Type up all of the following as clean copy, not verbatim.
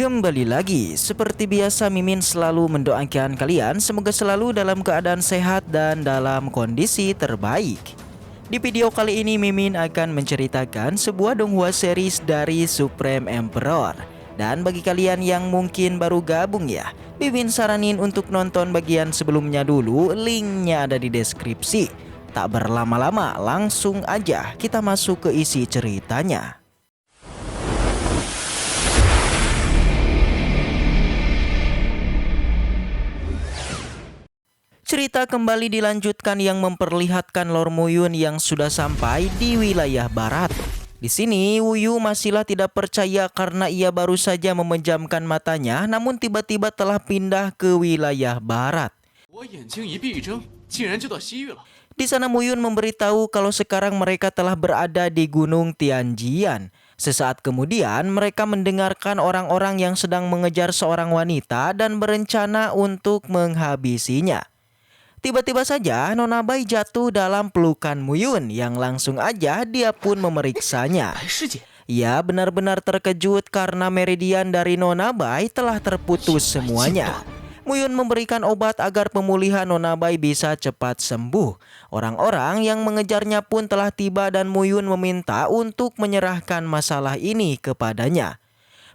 Kembali lagi, seperti biasa Mimin selalu mendoakan kalian semoga selalu dalam keadaan sehat dan dalam kondisi terbaik. Di video kali ini Mimin akan menceritakan sebuah donghua series dari Supreme Emperor. Dan bagi kalian yang mungkin baru gabung ya, Mimin saranin untuk nonton bagian sebelumnya dulu, linknya ada di deskripsi. Tak berlama-lama, langsung aja kita masuk ke isi ceritanya. Cerita kembali dilanjutkan yang memperlihatkan Lord Muyun yang sudah sampai di wilayah barat. Di sini Wuyu masihlah tidak percaya karena ia baru saja memejamkan matanya, namun tiba-tiba telah pindah ke wilayah barat. Di sana Muyun memberitahu kalau sekarang mereka telah berada di Gunung Tianjian. Sesaat kemudian mereka mendengarkan orang-orang yang sedang mengejar seorang wanita dan berencana untuk menghabisinya. Tiba-tiba saja Nona Bai jatuh dalam pelukan Muyun yang langsung aja dia pun memeriksanya. Ia benar-benar terkejut karena meridian dari Nona Bai telah terputus semuanya. Muyun memberikan obat agar pemulihan Nona Bai bisa cepat sembuh. Orang-orang yang mengejarnya pun telah tiba dan Muyun meminta untuk menyerahkan masalah ini kepadanya.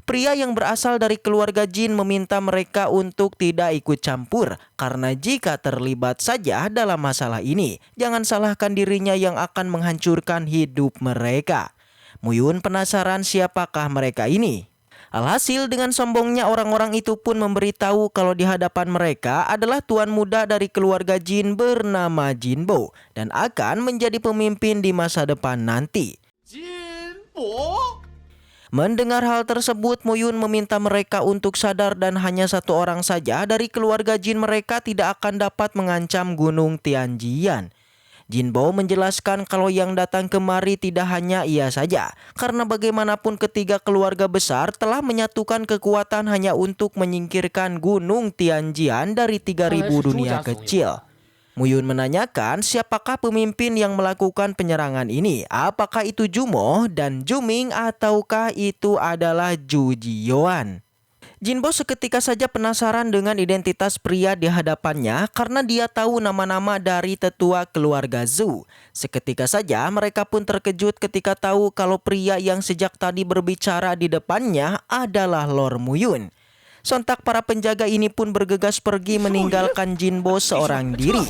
Pria yang berasal dari keluarga jin meminta mereka untuk tidak ikut campur karena jika terlibat saja dalam masalah ini, jangan salahkan dirinya yang akan menghancurkan hidup mereka. Muyun penasaran siapakah mereka ini. Alhasil dengan sombongnya orang-orang itu pun memberitahu kalau di hadapan mereka adalah tuan muda dari keluarga jin bernama Jinbo dan akan menjadi pemimpin di masa depan nanti. Jinbo? Mendengar hal tersebut, Muyun meminta mereka untuk sadar dan hanya satu orang saja dari keluarga jin mereka tidak akan dapat mengancam Gunung Tianjian. Jinbo menjelaskan kalau yang datang kemari tidak hanya ia saja, karena bagaimanapun ketiga keluarga besar telah menyatukan kekuatan hanya untuk menyingkirkan Gunung Tianjian dari 3000 dunia kecil. Muyun menanyakan siapakah pemimpin yang melakukan penyerangan ini. Apakah itu Jumo dan Juming ataukah itu adalah Ju Jioan? Jinbo seketika saja penasaran dengan identitas pria di hadapannya karena dia tahu nama-nama dari tetua keluarga Zhou. Seketika saja mereka pun terkejut ketika tahu kalau pria yang sejak tadi berbicara di depannya adalah Lord Muyun. Sontak para penjaga ini pun bergegas pergi meninggalkan Jinbo seorang diri.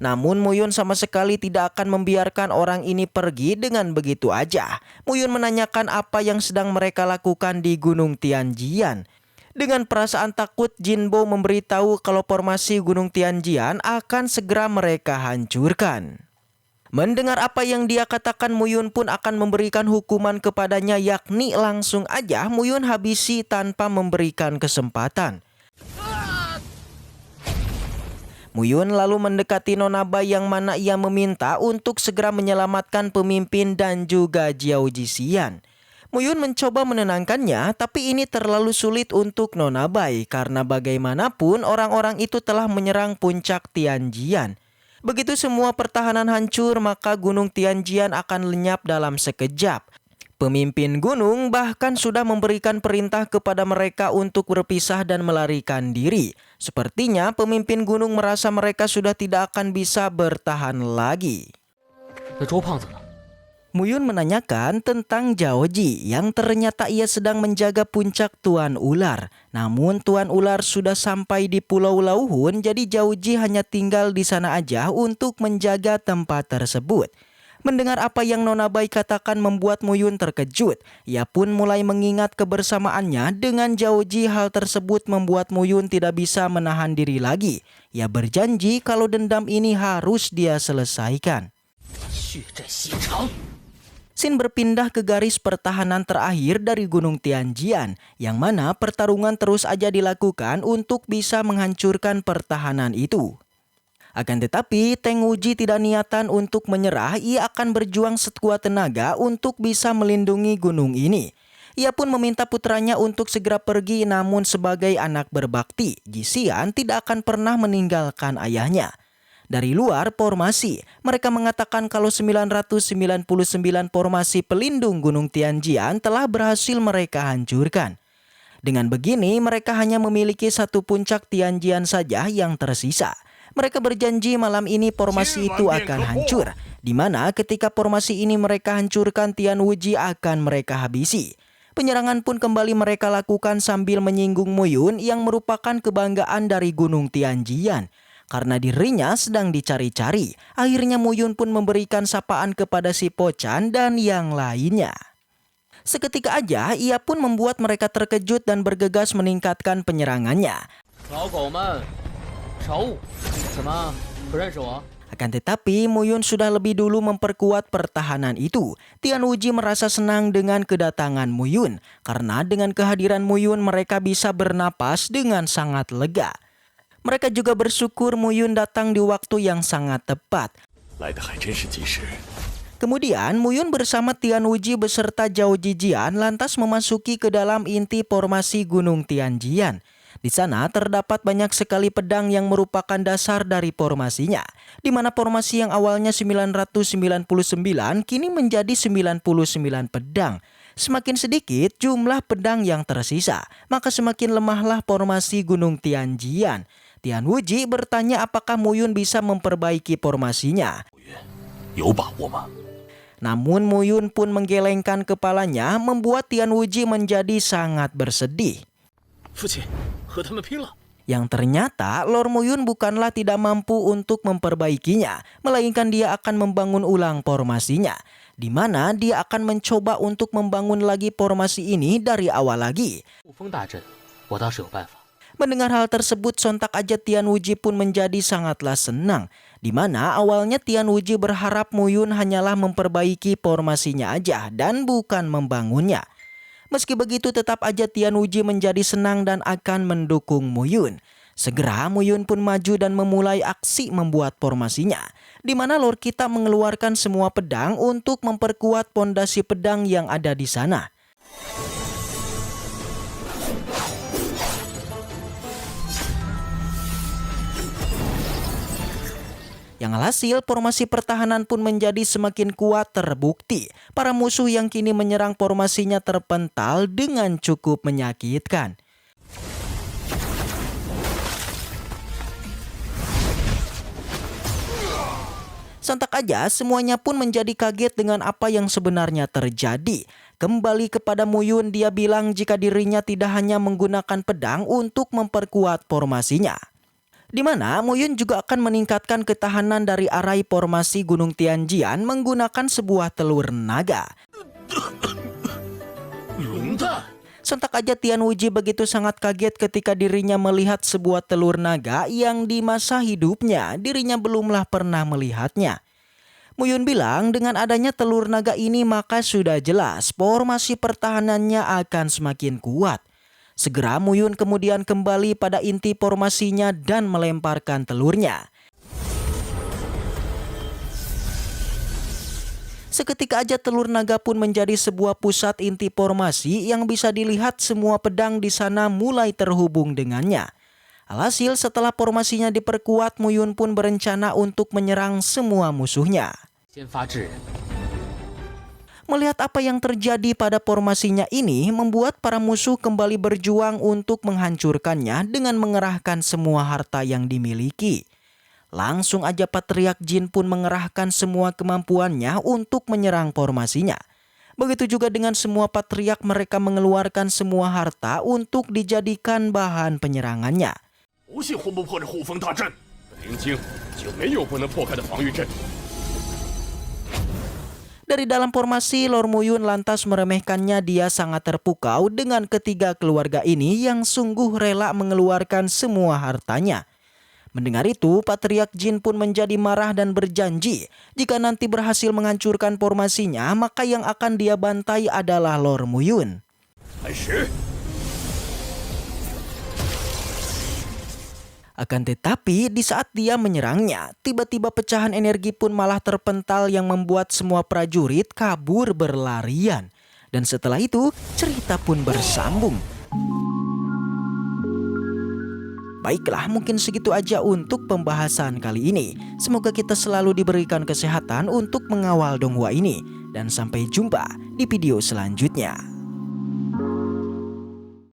Namun Muyun sama sekali tidak akan membiarkan orang ini pergi dengan begitu aja. Muyun menanyakan apa yang sedang mereka lakukan di Gunung Tianjian. Dengan perasaan takut, Jinbo memberitahu kalau formasi Gunung Tianjian akan segera mereka hancurkan. Mendengar apa yang dia katakan, Muyun pun akan memberikan hukuman kepadanya, yakni langsung aja Muyun habisi tanpa memberikan kesempatan. Muyun lalu mendekati Nona Bai yang mana ia meminta untuk segera menyelamatkan pemimpin dan juga Jiao Jisian. Muyun mencoba menenangkannya, tapi ini terlalu sulit untuk Nona Bai karena bagaimanapun orang-orang itu telah menyerang puncak Tianjian. Begitu semua pertahanan hancur, maka Gunung Tianjian akan lenyap dalam sekejap. Pemimpin gunung bahkan sudah memberikan perintah kepada mereka untuk berpisah dan melarikan diri. Sepertinya pemimpin gunung merasa mereka sudah tidak akan bisa bertahan lagi. Muyun menanyakan tentang Jiaoji yang ternyata ia sedang menjaga puncak Tuan Ular. Namun Tuan Ular sudah sampai di Pulau Lauhun, jadi Jiaoji hanya tinggal di sana aja untuk menjaga tempat tersebut. Mendengar apa yang Nona Bai katakan membuat Muyun terkejut. Ia pun mulai mengingat kebersamaannya dengan Jiaoji. Hal tersebut membuat Muyun tidak bisa menahan diri lagi. Ia berjanji kalau dendam ini harus dia selesaikan. Scene berpindah ke garis pertahanan terakhir dari Gunung Tianjian, yang mana pertarungan terus aja dilakukan untuk bisa menghancurkan pertahanan itu. Akan tetapi, Teng Wuji tidak niatan untuk menyerah, ia akan berjuang sekuat tenaga untuk bisa melindungi gunung ini. Ia pun meminta putranya untuk segera pergi, namun sebagai anak berbakti, Jisian tidak akan pernah meninggalkan ayahnya. Dari luar formasi, mereka mengatakan kalau 999 formasi pelindung Gunung Tianjian telah berhasil mereka hancurkan. Dengan begini, mereka hanya memiliki satu puncak Tianjian saja yang tersisa. Mereka berjanji malam ini formasi itu akan hancur, di mana ketika formasi ini mereka hancurkan, Tian Wuji akan mereka habisi. Penyerangan pun kembali mereka lakukan sambil menyinggung Mu Yun yang merupakan kebanggaan dari Gunung Tianjian. Karena dirinya sedang dicari-cari, akhirnya Mu Yun pun memberikan sapaan kepada si Po Chan dan yang lainnya. Seketika aja, ia pun membuat mereka terkejut dan bergegas meningkatkan penyerangannya. Akan tetapi, Mu Yun sudah lebih dulu memperkuat pertahanan itu. Tian Wuji merasa senang dengan kedatangan Mu Yun, karena dengan kehadiran Mu Yun mereka bisa bernapas dengan sangat lega. Mereka juga bersyukur Mu Yun datang di waktu yang sangat tepat. Kemudian Mu Yun bersama Tian Wuji beserta Zhao Jijian lantas memasuki ke dalam inti formasi Gunung Tianjian. Di sana terdapat banyak sekali pedang yang merupakan dasar dari formasinya, di mana formasi yang awalnya 999 kini menjadi 99 pedang. Semakin sedikit jumlah pedang yang tersisa, maka semakin lemahlah formasi Gunung Tianjian. Tian Wuji bertanya apakah Mu Yun bisa memperbaiki formasinya. Namun Mu Yun pun menggelengkan kepalanya, membuat Tian Wuji menjadi sangat bersedih. Yang ternyata Lord Mu Yun bukanlah tidak mampu untuk memperbaikinya, melainkan dia akan membangun ulang formasinya, di mana dia akan mencoba untuk membangun lagi formasi ini dari awal lagi. Mendengar hal tersebut, sontak aja Tian Wuji pun menjadi sangatlah senang, di mana awalnya Tian Wuji berharap Mu Yun hanyalah memperbaiki formasinya aja dan bukan membangunnya. Meski begitu, tetap aja Tian Wuji menjadi senang dan akan mendukung Mu Yun. Segera Mu Yun pun maju dan memulai aksi membuat formasinya, di mana Lord kita mengeluarkan semua pedang untuk memperkuat pondasi pedang yang ada di sana. Yang alhasil, formasi pertahanan pun menjadi semakin kuat terbukti. Para musuh yang kini menyerang formasinya terpental dengan cukup menyakitkan. Sontak aja semuanya pun menjadi kaget dengan apa yang sebenarnya terjadi. Kembali kepada Mu Yun, dia bilang jika dirinya tidak hanya menggunakan pedang untuk memperkuat formasinya, di mana Mu Yun juga akan meningkatkan ketahanan dari arai formasi Gunung Tianjian menggunakan sebuah telur naga. Sontak aja Tian Wuji begitu sangat kaget ketika dirinya melihat sebuah telur naga yang di masa hidupnya dirinya belumlah pernah melihatnya. Mu Yun bilang dengan adanya telur naga ini maka sudah jelas formasi pertahanannya akan semakin kuat. Segera Mu Yun kemudian kembali pada inti formasinya dan melemparkan telurnya. Seketika aja telur naga pun menjadi sebuah pusat inti formasi yang bisa dilihat semua pedang di sana mulai terhubung dengannya. Alhasil setelah formasinya diperkuat, Mu Yun pun berencana untuk menyerang semua musuhnya. Melihat apa yang terjadi pada formasinya ini membuat para musuh kembali berjuang untuk menghancurkannya dengan mengerahkan semua harta yang dimiliki. Langsung aja Patriark Jin pun mengerahkan semua kemampuannya untuk menyerang formasinya. Begitu juga dengan semua patriark, mereka mengeluarkan semua harta untuk dijadikan bahan penyerangannya. Dari dalam formasi, Lord Mu Yun lantas meremehkannya. Dia sangat terpukau dengan ketiga keluarga ini yang sungguh rela mengeluarkan semua hartanya. Mendengar itu, Patriark Jin pun menjadi marah dan berjanji jika nanti berhasil menghancurkan formasinya, maka yang akan dia bantai adalah Lord Mu Yun. Akan tetapi di saat dia menyerangnya, tiba-tiba pecahan energi pun malah terpental yang membuat semua prajurit kabur berlarian. Dan setelah itu cerita pun bersambung. Baiklah, mungkin segitu aja untuk pembahasan kali ini. Semoga kita selalu diberikan kesehatan untuk mengawal donghua ini. Dan sampai jumpa di video selanjutnya.